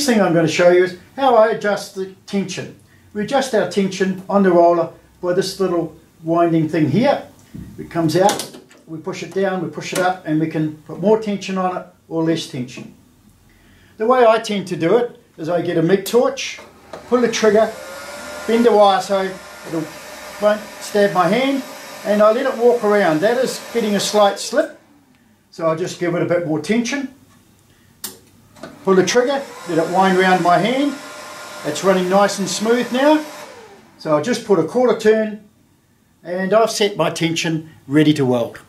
next thing I'm going to show you is how I adjust the tension. We adjust our tension on the roller by this little winding thing here. It comes out, we push it down, we push it up, and we can put more tension on it or less tension. The way I tend to do it is I get a MIG torch, pull the trigger, bend the wire so it won't stab my hand, and I let it walk around. That is getting a slight slip, so I'll just give it a bit more tension. Pull the trigger, let it wind around my hand. It's running nice and smooth now. So I'll just put a quarter turn and I've set my tension ready to weld.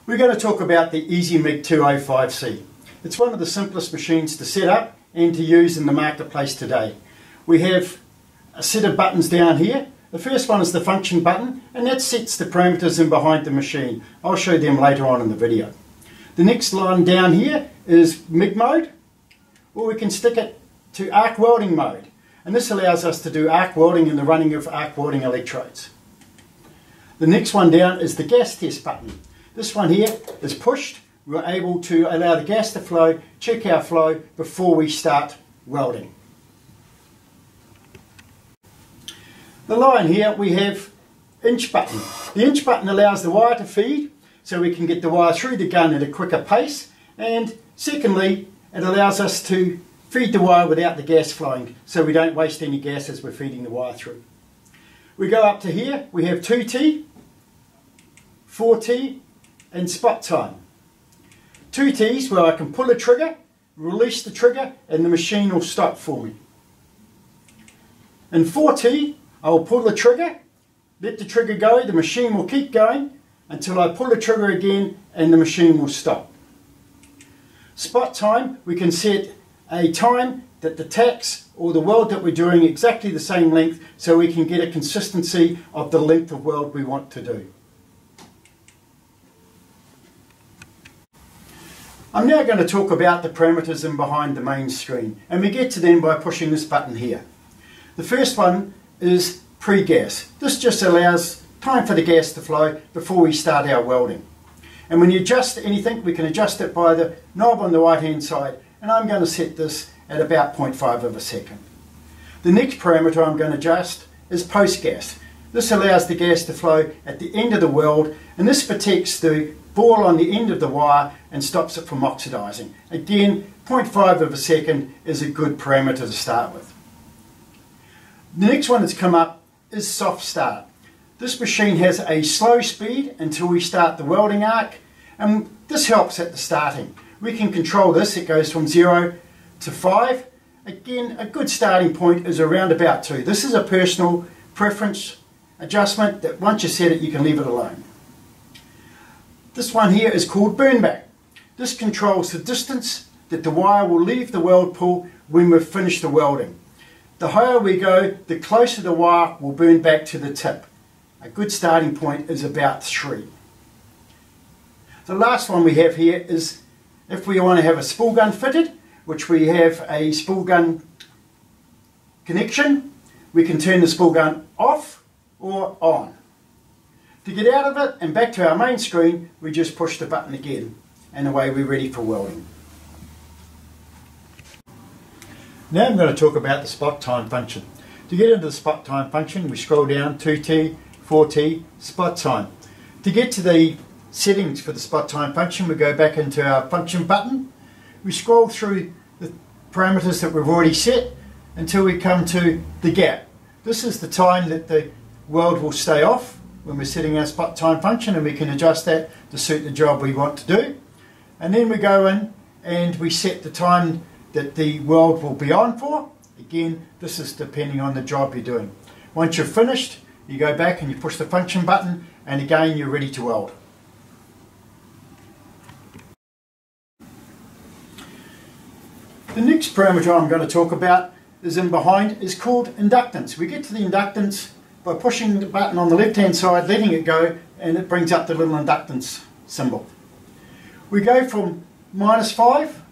We're going to talk about the EZIMIG205C. It's one of the simplest machines to set up and to use in the marketplace today. We have a set of buttons down here. The first one is the function button, and that sets the parameters in behind the machine. I'll show them later on in the video. The next line down here is MIG mode, or we can stick it to ARC Welding mode, and this allows us to do arc welding and the running of arc welding electrodes. The next one down is the gas test button. This one here is pushed. We're able to allow the gas to flow, check our flow before we start welding. The line here we have inch button. The inch button allows the wire to feed, so we can get the wire through the gun at a quicker pace, and secondly it allows us to feed the wire without the gas flowing, so we don't waste any gas as we're feeding the wire through. We go up to here, we have 2T, 4T and spot time. 2T's where I can pull the trigger, release the trigger, and the machine will stop for me. In 4T I will pull the trigger, let the trigger go, the machine will keep going until I pull the trigger again and the machine will stop. Spot time, we can set a time that the tacks or the weld that we're doing exactly the same length, so we can get a consistency of the length of weld we want to do. I'm now going to talk about the parameters in behind the main screen, and we get to them by pushing this button here. The first one is pre-gas. This just allows time for the gas to flow before we start our welding. And when you adjust anything, we can adjust it by the knob on the right hand side, and I'm going to set this at about 0.5 of a second. The next parameter I'm going to adjust is post-gas. This allows the gas to flow at the end of the weld, and this protects the ball on the end of the wire and stops it from oxidizing. Again, 0.5 of a second is a good parameter to start with. The next one that's come up is soft start. This machine has a slow speed until we start the welding arc, and this helps at the starting. We can control this, it goes from 0 to 5. Again, a good starting point is around about 2. This is a personal preference adjustment that once you set it you can leave it alone. This one here is called burn back. This controls the distance that the wire will leave the weld pool when we've finished the welding. The higher we go, the closer the wire will burn back to the tip. A good starting point is about 3. The last one we have here is if we want to have a spool gun fitted, which we have a spool gun connection, we can turn the spool gun off or on. To get out of it and back to our main screen, we just push the button again, and away we're ready for welding. Now I'm going to talk about the spot time function. To get into the spot time function, we scroll down 2T, 4T, spot time. To get to the settings for the spot time function, we go back into our function button. We scroll through the parameters that we've already set until we come to the gap. This is the time that the weld will stay off when we're setting our spot time function, and we can adjust that to suit the job we want to do. And then we go in and we set the time that the weld will be on for. Again, this is depending on the job you're doing. Once you're finished, you go back and you push the function button, and again you're ready to weld. The next parameter I'm going to talk about is in behind is called inductance. We get to the inductance by pushing the button on the left hand side, letting it go, and it brings up the little inductance symbol. We go from -5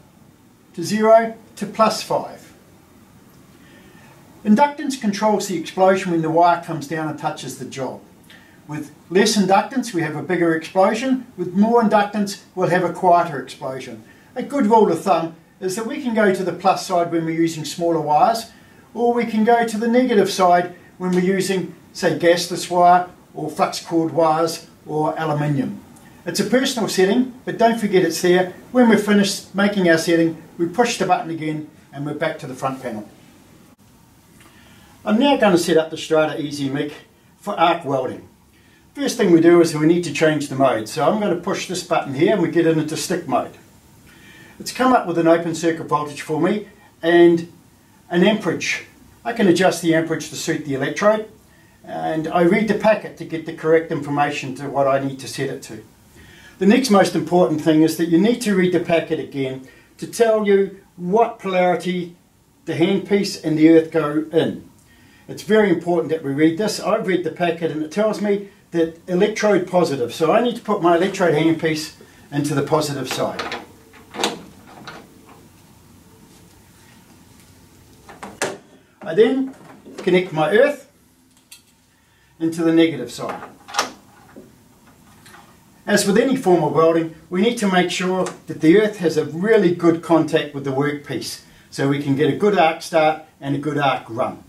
to 0 to +5. Inductance controls the explosion when the wire comes down and touches the job. With less inductance we have a bigger explosion. With more inductance we'll have a quieter explosion. A good rule of thumb is that we can go to the plus side when we're using smaller wires, or we can go to the negative side when we're using, say, gasless wire or flux cored wires or aluminium. It's a personal setting, but don't forget it's there. When we're finished making our setting, we push the button again and we're back to the front panel. I'm now going to set up the Strata EZIMIG for arc welding. First thing we do is we need to change the mode. So I'm going to push this button here and we get it into stick mode. It's come up with an open circuit voltage for me and an amperage. I can adjust the amperage to suit the electrode, and I read the packet to get the correct information to what I need to set it to. The next most important thing is that you need to read the packet again to tell you what polarity the handpiece and the earth go in. It's very important that we read this. I've read the packet and it tells me that electrode positive, so I need to put my electrode handpiece into the positive side. I then connect my earth into the negative side. As with any form of welding, we need to make sure that the earth has a really good contact with the workpiece so we can get a good arc start and a good arc run.